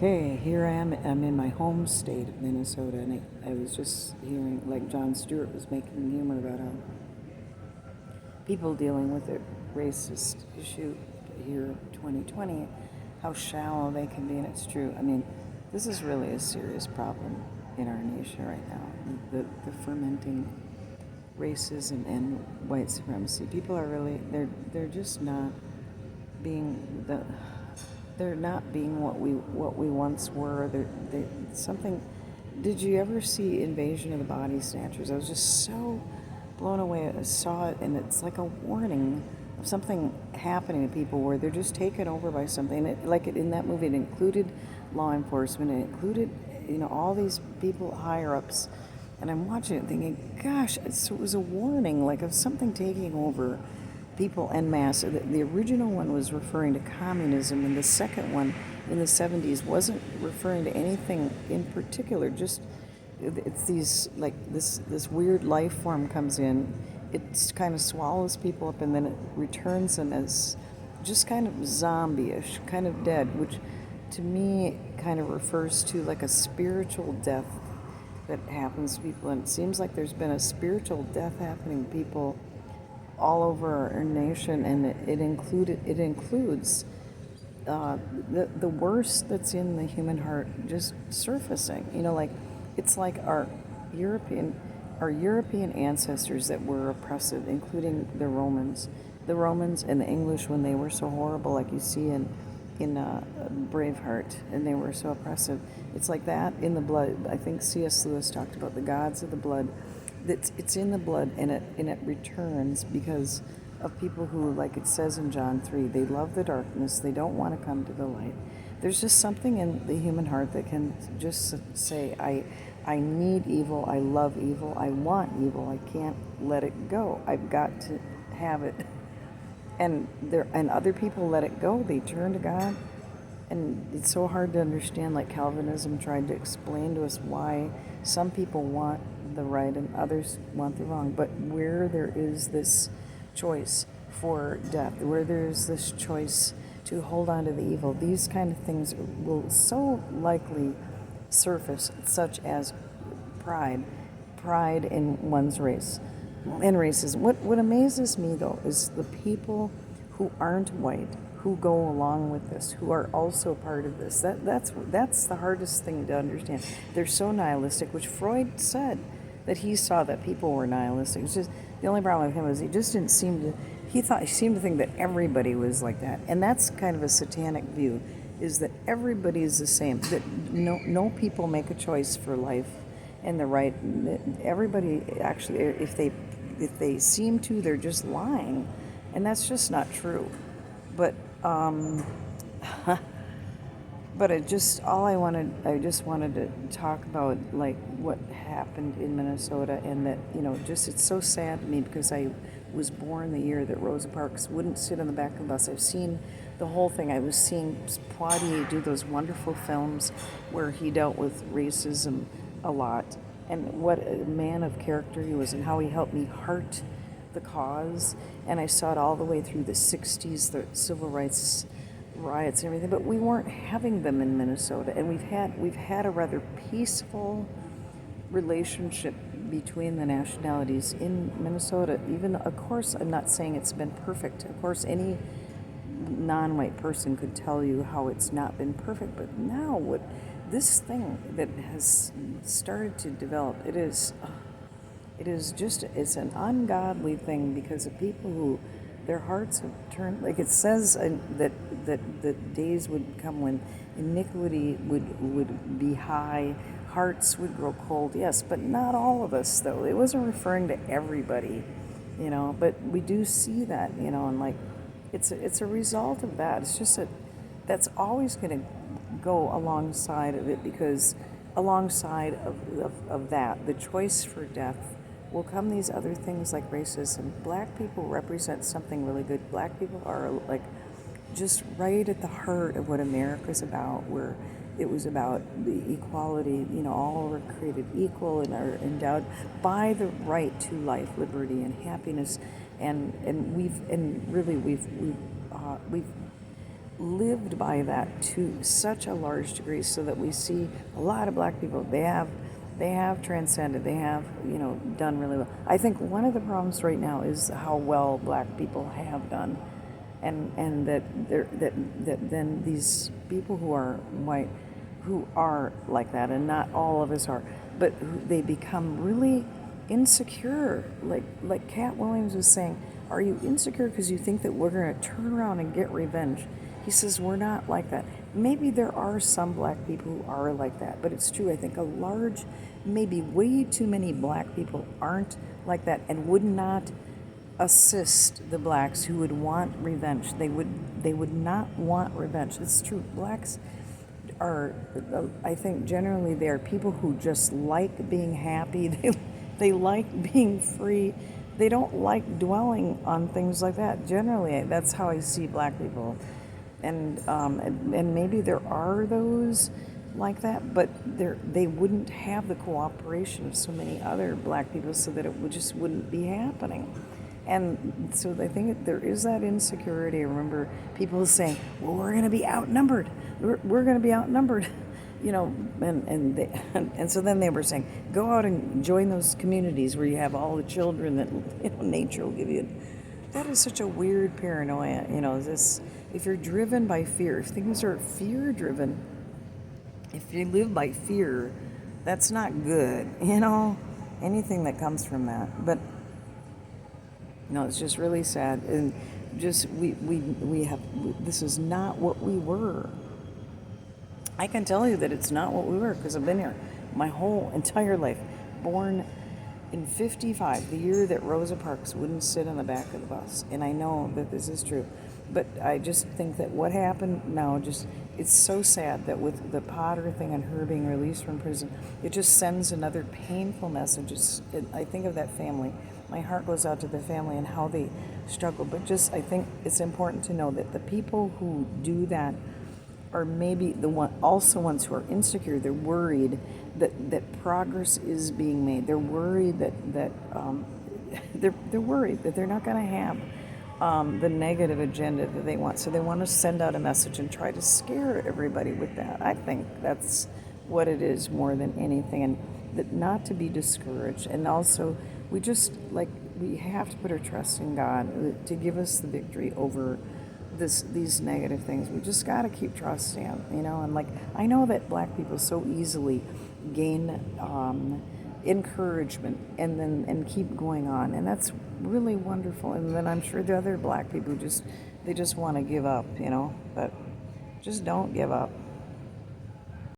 Okay, here I am. I'm in my home state of Minnesota, and I was just hearing, like Jon Stewart was making humor about how people dealing with a racist issue here, 2020, how shallow they can be, and it's true. I mean, this is really a serious problem in our nation right now. The fermenting racism and white supremacy. People are really they're just not being they're not being what we once were. They something. Did you ever see Invasion of the Body Snatchers? I was just so blown away. I saw it, and it's like a warning of something happening to people where they're just taken over by something. In that movie, it included law enforcement. It included, all these people higher ups. And I'm watching it thinking, gosh, it was a warning, like of something taking over people en masse. The original one was referring to communism, and the second one in the 70s wasn't referring to anything in particular. Just it's these like this weird life form comes in, it kind of swallows people up, and then it returns them as just kind of zombie-ish, kind of dead, which to me kind of refers to like a spiritual death that happens to people. And it seems like there's been a spiritual death happening to people all over our nation, and it includes the worst that's in the human heart just surfacing. Like it's like our European ancestors that were oppressive, including the Romans and the English when they were so horrible, like you see in Braveheart, and they were so oppressive. It's like that in the blood. I think C.S. Lewis talked about the gods of the blood. It's in the blood, and it returns because of people who, like it says in John 3, they love the darkness. They don't want to come to the light. There's just something in the human heart that can just say, I need evil. I love evil. I want evil. I can't let it go. I've got to have it. And other people let it go. They turn to God, and it's so hard to understand. Like Calvinism tried to explain to us why some people want the right and others want the wrong. But where there is this choice for death, where there is this choice to hold on to the evil, these kind of things will so likely surface, such as pride in one's race and racism. What amazes me though is the people who aren't white, who go along with this, who are also part of this. That's the hardest thing to understand. They're so nihilistic, which Freud said that he saw that people were nihilistic. It's just the only problem with him is he just didn't seem to. He seemed to think that everybody was like that, and that's kind of a satanic view. Is that everybody is the same? That no people make a choice for life and the right. Everybody actually, if they seem to, they're just lying, and that's just not true. But but I just wanted to talk about like what happened in Minnesota, and that just it's so sad to me because I was born the year that Rosa Parks wouldn't sit on the back of the bus. I've seen the whole thing. I was seeing Poitier do those wonderful films where he dealt with racism a lot, and what a man of character he was, and how he helped me heart the cause. And I saw it all the way through the 60s, the civil rights riots and everything, but we weren't having them in Minnesota, and we've had a rather peaceful relationship between the nationalities in Minnesota. Even, of course, I'm not saying it's been perfect. Of course, any non-white person could tell you how it's not been perfect, but now what this thing that has started to develop, it's an ungodly thing because of people who their hearts have turned, like it says that the days would come when iniquity would be high, hearts would grow cold. Yes, but not all of us though. It wasn't referring to everybody, but we do see that, and like it's a result of that. It's just that that's always going to go alongside of it, because alongside of that, the choice for death, will come these other things like racism. Black people represent something really good. Black people are like just right at the heart of what America's about, where it was about the equality, all are created equal and are endowed by the right to life, liberty, and happiness. And we've lived by that to such a large degree, so that we see a lot of black people, they have transcended, they have, done really well. I think one of the problems right now is how well black people have done, and that then these people who are white, who are like that, and not all of us are, but they become really insecure. Like Cat Williams was saying, are you insecure because you think that we're going to turn around and get revenge? He says we're not like that. Maybe there are some black people who are like that, but it's true. I think a large, maybe way too many black people aren't like that and would not assist the blacks who would want revenge. They would not want revenge. It's true. Blacks are, I think generally they are people who just like being happy. They like being free. They don't like dwelling on things like that. Generally, that's how I see black people. And maybe there are those like that, but they wouldn't have the cooperation of so many other black people, so that it just wouldn't be happening. And so I think there is that insecurity. I remember people saying, well, we're going to be outnumbered. We're going to be outnumbered. And so then they were saying, go out and join those communities where you have all the children that nature will give you. That is such a weird paranoia. If you're driven by fear, if things are fear driven, if you live by fear, that's not good. Anything that comes from that. But it's just really sad, and just we have, this is not what we were. I can tell you that it's not what we were, because I've been here my whole entire life. Born in 55, the year that Rosa Parks wouldn't sit on the back of the bus. And I know that this is true. But I just think that what happened now, it's so sad that with the Potter thing and her being released from prison, it just sends another painful message. I think of that family. My heart goes out to the family and how they struggle. But I think it's important to know that the people who do that are maybe also ones who are insecure. They're worried that progress is being made. They're worried that they're worried that they're not going to have the negative agenda that they want. So they want to send out a message and try to scare everybody with that. I think that's what it is more than anything, and that not to be discouraged. And also, we have to put our trust in God to give us the victory over these negative things. We just got to keep trusting him, and I know that black people so easily gain encouragement and keep going on, and that's really wonderful. And then I'm sure the other black people just want to give up, but just don't give up.